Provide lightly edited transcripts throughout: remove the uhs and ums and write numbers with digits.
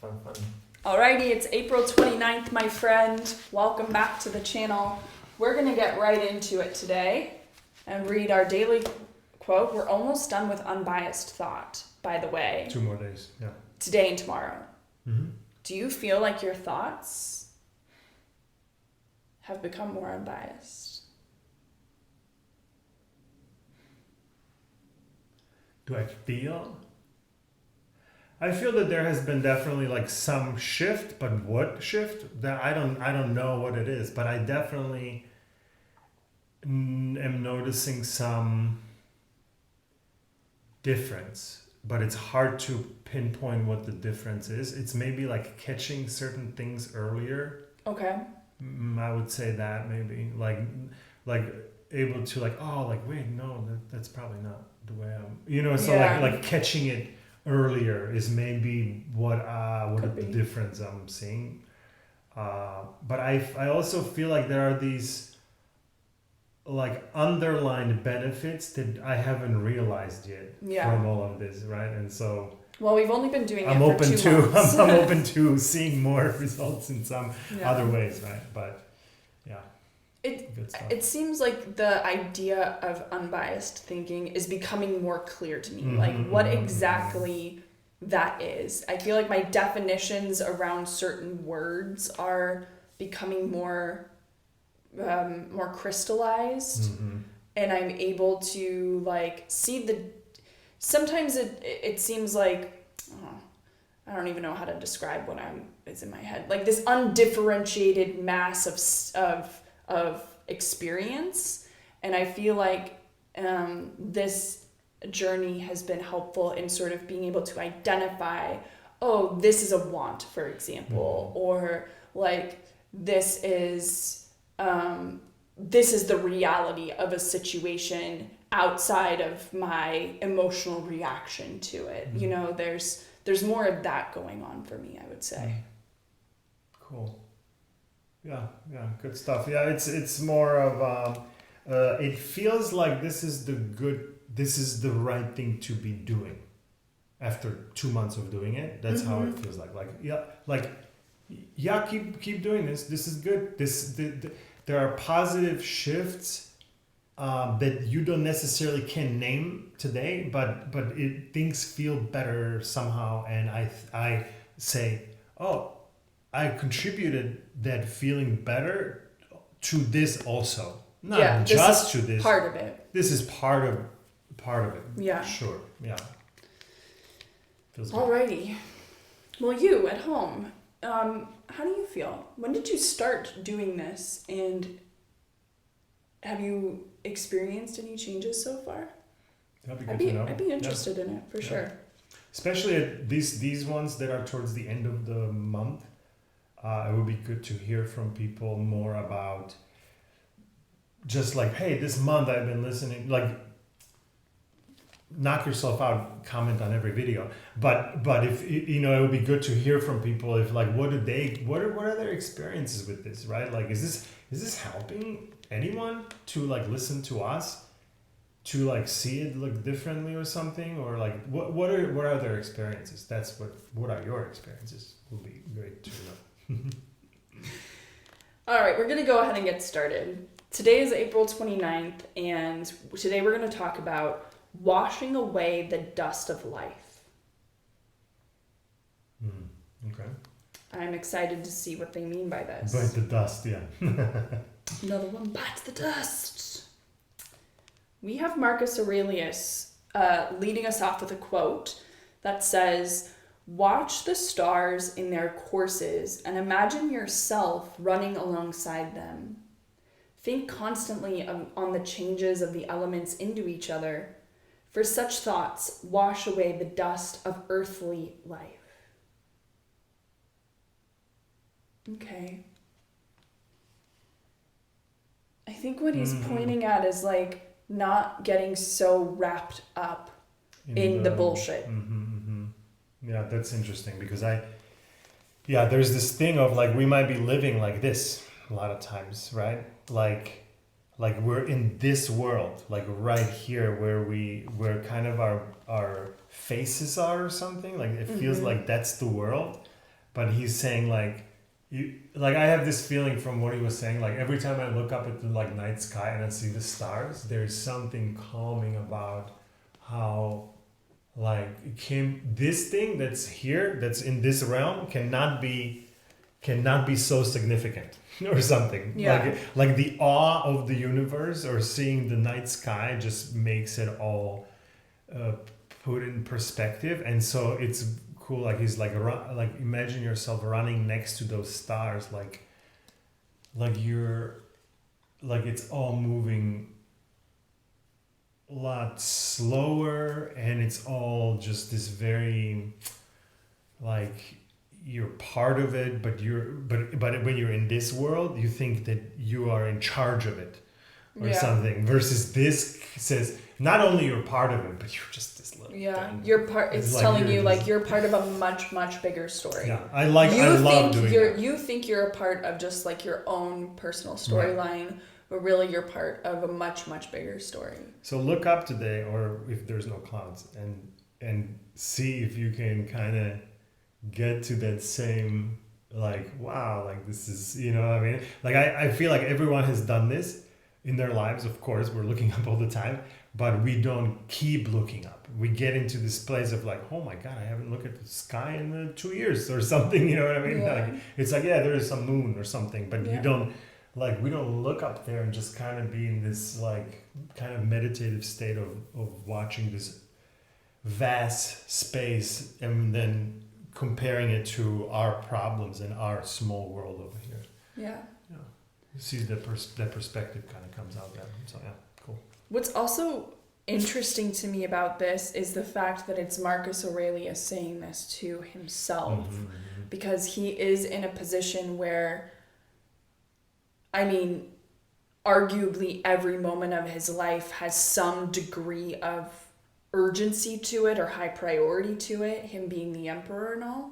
Fun. Alrighty, it's April 29th, my friend. Welcome back to the channel. We're going to get right into it today and read our daily quote. We're almost done with unbiased thought, by the way. 2 more days, yeah. Today and tomorrow. Mm-hmm. Do you feel like your thoughts have become more unbiased? Do I feel? I feel that there has been definitely like some shift, but what shift? That I don't know what it is, but I definitely am noticing some difference, but it's hard to pinpoint what the difference is. It's maybe like catching certain things earlier. Okay. I would say that maybe like able to like, oh, like wait, no, that's probably not the way I'm, so Yeah. like catching it earlier is maybe what Could the be. difference I'm seeing. But I also feel like there are these like underlined benefits that I haven't realized yet from all of this, right? And so well, we've only been doing I'm it open for 2 months. I'm open to seeing more results in some Yeah. other ways, right? But yeah. Good stuff. It seems like the idea of unbiased thinking is becoming more clear to me, Mm-hmm, like what mm-hmm, exactly that is. I feel like my definitions around certain words are becoming more crystallized, Mm-hmm. and I'm able to like see sometimes it seems like, I don't even know how to describe what is in my head, like this undifferentiated mass of experience. And I feel like this journey has been helpful in sort of being able to identify, oh, this is a want, for example, or like this is the reality of a situation outside of my emotional reaction to it. There's more of that going on for me, I would say. Cool. Yeah, good stuff. Yeah, it's more of it feels like this is the right thing to be doing after 2 months of doing it. That's how it feels like. Keep doing this. This is good. There are positive shifts that you don't necessarily can name today, but things feel better somehow, and I say, oh, I contributed that feeling better to this also. Not just to this. Part of it. This is part of it. Yeah. Sure. Yeah. Feels good. Alrighty. Well, you at home, how do you feel? When did you start doing this, and have you experienced any changes so far? That'd be good to know. I'd be interested in it for sure. Especially at these ones that are towards the end of the month. It would be good to hear from people more about just like, hey, this month I've been listening, like knock yourself out, comment on every video. But if, it would be good to hear from people if like, what are their experiences with this, right? Like, is this helping anyone to like listen to us, to like see it look differently or something? Or like, what are their experiences? That's what are your experiences? Would be great to know. All right, we're going to go ahead and get started. Today is April 29th, and today we're going to talk about washing away the dust of life. Okay. I'm excited to see what they mean by this. Bite the dust, yeah. Another one bites the dust. We have Marcus Aurelius leading us off with a quote that says, "Watch the stars in their courses and imagine yourself running alongside them. Think constantly on the changes of the elements into each other, for such thoughts wash away the dust of earthly life." Okay. I think what he's pointing at is like not getting so wrapped up in the bullshit. Yeah, that's interesting because there's this thing of like we might be living like this a lot of times, right? Like we're in this world, like right here where kind of our faces are or something. Like it feels like that's the world. but he's saying like, like I have this feeling from what he was saying, like every time I look up at the like night sky and I see the stars, there's something calming about how like this thing that's here, that's in this realm, cannot be so significant or something. Yeah. Like the awe of the universe or seeing the night sky just makes it all put in perspective. And so it's cool. Like he's like imagine yourself running next to those stars, like you're like it's all moving a lot slower, and it's all just this very like you're part of it, but when you're in this world you think that you are in charge of it or something, versus this says not only you're part of it, but you're just this little thing. You're part. It's like telling you like you're part of a much bigger story. I love doing that. You think you're a part of just like your own personal storyline, but really you're part of a much bigger story. So look up today, or if there's no clouds, and see if you can kind of get to that same like, wow, like this is, you know what I mean? Like I feel like everyone has done this in their lives. Of course, we're looking up all the time, but we don't keep looking up. We get into this place of like, oh my God, I haven't looked at the sky in 2 years or something, you know what I mean? Yeah. Like, it's like, yeah, there is some moon or something, but you don't, like, we don't look up there and just kind of be in this like kind of meditative state of watching this vast space and then comparing it to our problems in our small world over here. Yeah. You see that perspective kind of comes out there. So yeah, cool. What's also interesting to me about this is the fact that it's Marcus Aurelius saying this to himself, because he is in a position where, I mean, arguably every moment of his life has some degree of urgency to it or high priority to it, him being the emperor and all.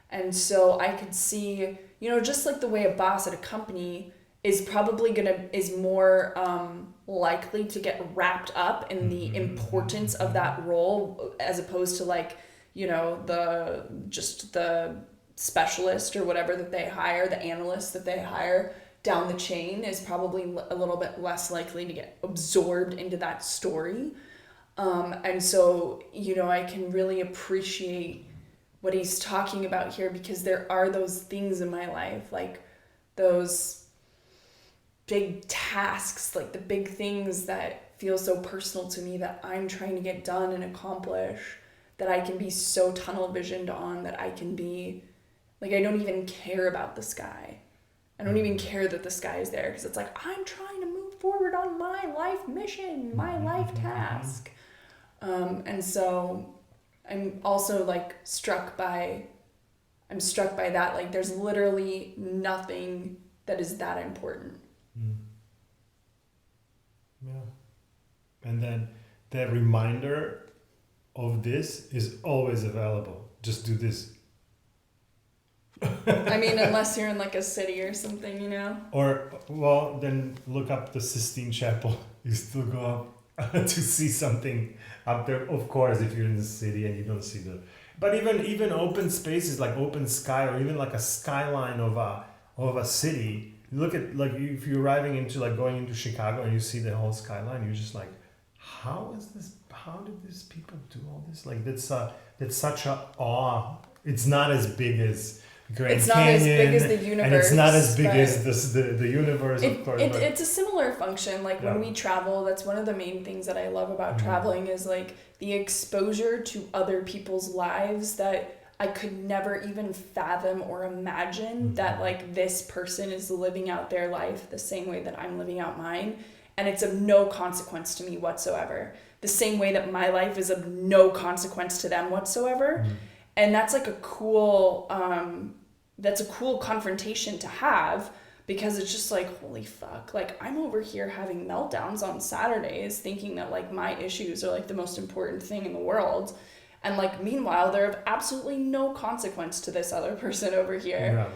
And so I could see, you know, just like the way a boss at a company is probably is more likely to get wrapped up in the importance of that role, as opposed to like, you know, the specialist or whatever that they hire, the analyst that they hire down the chain is probably a little bit less likely to get absorbed into that story. And so, you know, I can really appreciate what he's talking about here, because there are those things in my life, like those big tasks, like the big things that feel so personal to me that I'm trying to get done and accomplish, that I can be so tunnel visioned on that I can be like, I don't even care about the sky. I don't even care that the sky is there, because it's like, I'm trying to move forward on my life mission, my life task. And so I'm also like struck by that. Like there's literally nothing that is that important. Yeah. And then that reminder of this is always available. Just do this. I mean, unless you're in like a city or something, you know? Or, well, then look up the Sistine Chapel. You still go up to see something up there. Of course, if you're in the city and you don't see but even open spaces like open sky, or even like a skyline of a city. Look at, like, if you're arriving into, like, going into Chicago and you see the whole skyline, you're just like, how did these people do all this? Like, that's such a awe. It's not as big as Grand Canyon. It's not as big as the universe. And it's not as big as the universe, of course. It's a similar function. Like, when we travel, that's one of the main things that I love about traveling is, like, the exposure to other people's lives that I could never even fathom or imagine that, like, this person is living out their life the same way that I'm living out mine. And it's of no consequence to me whatsoever. The same way that my life is of no consequence to them whatsoever. And that's like a cool confrontation to have, because it's just like, holy fuck, like, I'm over here having meltdowns on Saturdays thinking that, like, my issues are, like, the most important thing in the world. And, like, meanwhile, they're of absolutely no consequence to this other person over here. Yeah.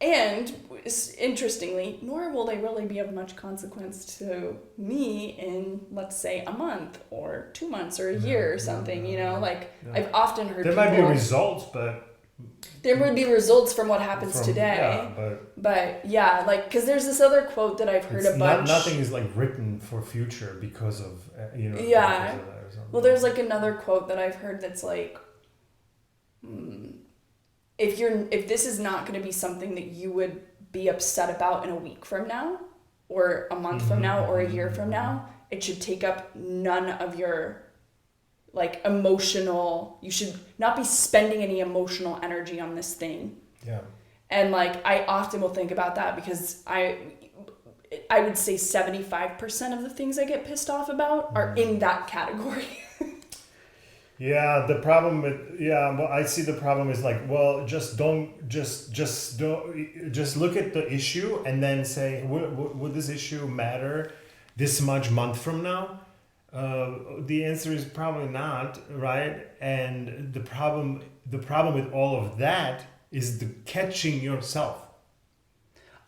And interestingly, nor will they really be of much consequence to me in, let's say, a month or 2 months or a year or something, you know? Like, I've often heard there might be results, but there would be results from what happens today. Yeah, but yeah, like, because there's this other quote that I've heard a bunch. Nothing is like written for future because of Yeah. Because of that or something. Well, there's like another quote that I've heard that's like, if this is not going to be something that you would be upset about in a week from now, or a month from now, or a year from now, it should take up none of your like emotional. You should not be spending any emotional energy on this thing. Yeah. And like I often will think about that because I would say 75% of the things I get pissed off about are in that category. Yeah, the problem with well, I see the problem is like, well, just look at the issue and then say, would this issue matter this much month from now? The answer is probably not, right? And the problem with all of that is the catching yourself.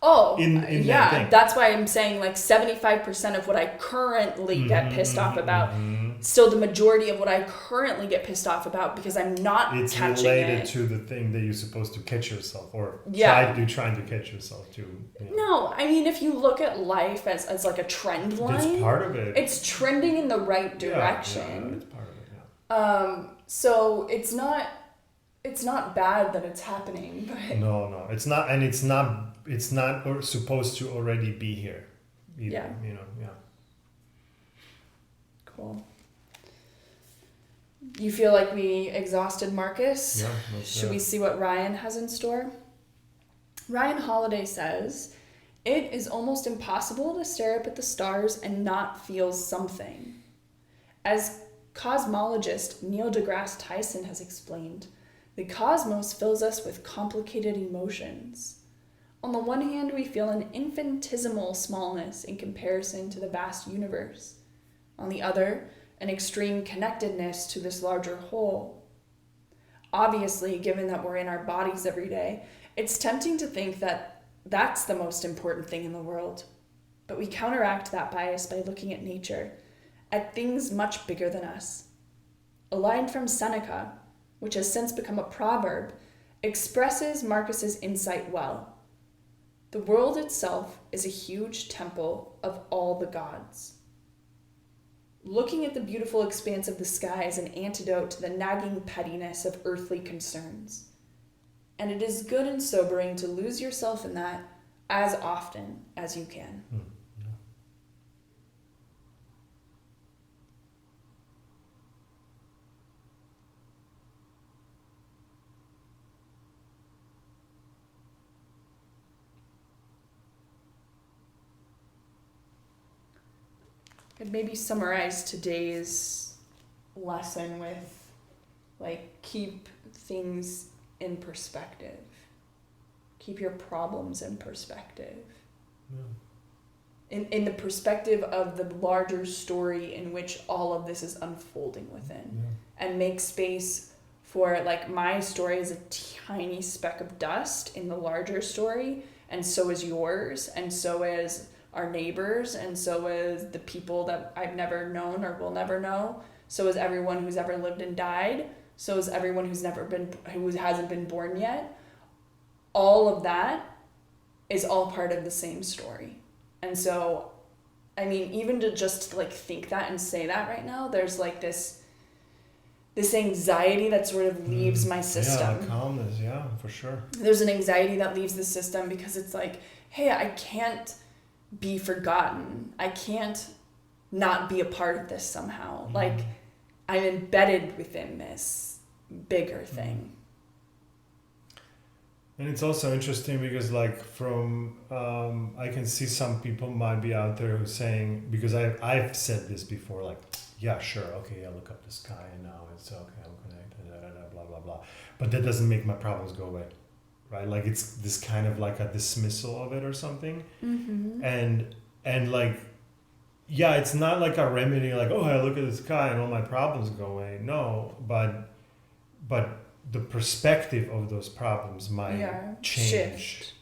Oh, in yeah, that thing. That's why I'm saying like 75% of what I currently get pissed off about, still the majority of what I currently get pissed off about because I'm not it's catching related it. to the thing that you're supposed to catch yourself or trying to catch yourself to. No, I mean, if you look at life as like a trend line, it's part of it. It's trending in the right direction. Yeah, it's part of it. So it's not bad that it's happening, but No, it's not, and it's not supposed to already be here either. Yeah. Cool. You feel like we exhausted Marcus? Yeah. Should we see what Ryan has in store? Ryan Holiday says, "It is almost impossible to stare up at the stars and not feel something. As cosmologist Neil deGrasse Tyson has explained, the cosmos fills us with complicated emotions. On the one hand, we feel an infinitesimal smallness in comparison to the vast universe. On the other, an extreme connectedness to this larger whole. Obviously, given that we're in our bodies every day, it's tempting to think that that's the most important thing in the world. But we counteract that bias by looking at nature, at things much bigger than us. A line from Seneca, which has since become a proverb, expresses Marcus's insight well. The world itself is a huge temple of all the gods. Looking at the beautiful expanse of the sky is an antidote to the nagging pettiness of earthly concerns. And it is good and sobering to lose yourself in that as often as you can." I'd maybe summarize today's lesson with, like, keep things in perspective. Keep your problems in perspective. In the perspective of the larger story in which all of this is unfolding within. And make space for, like, my story is a tiny speck of dust in the larger story, and so is yours, and so is our neighbors, and so is the people that I've never known or will never know. So is everyone who's ever lived and died. So is everyone who hasn't been born yet. All of that is all part of the same story. And so, I mean, even to just like think that and say that right now, there's like this anxiety that sort of leaves my system. Yeah, calmness, yeah, for sure. There's an anxiety that leaves the system because it's like, hey, I can't be forgotten. I can't not be a part of this somehow. Like, I'm embedded within this bigger thing. And it's also interesting because, like, from I can see some people might be out there who are saying, because I've said this before, like, yeah, sure, okay, I look up the sky and now it's okay, I'm connected, blah blah blah, but that doesn't make my problems go away. Right, like it's this kind of like a dismissal of it or something, and like, yeah, it's not like a remedy, like, oh, I look at the sky and all my problems go away. No, but the perspective of those problems might change, shift.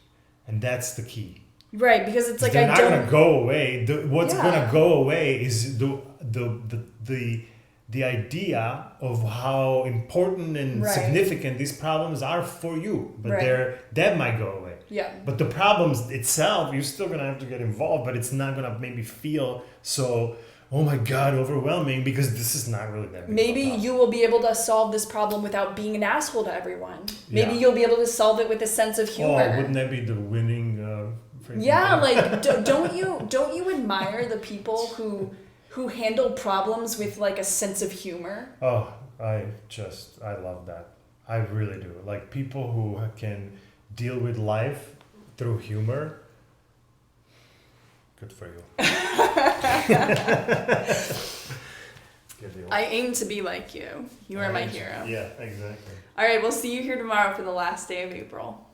And that's the key. Right, because it's like they're not gonna go away. What's gonna go away is the the idea of how important and Right. significant these problems are for you, but Right. that might go away. Yeah. But the problems itself, you're still gonna have to get involved, but it's not gonna maybe feel so, oh my god, overwhelming, because this is not really that big. Maybe of a problem. you will be able to solve this problem without being an asshole to everyone. Maybe Yeah. you'll be able to solve it with a sense of humor. Oh, wouldn't that be the winning? Yeah, like don't you admire the people who handle problems with like a sense of humor? Oh, I love that. I really do. Like people who can deal with life through humor. Good for you. I aim to be like you. You are my hero. Yeah, exactly. All right, we'll see you here tomorrow for the last day of April.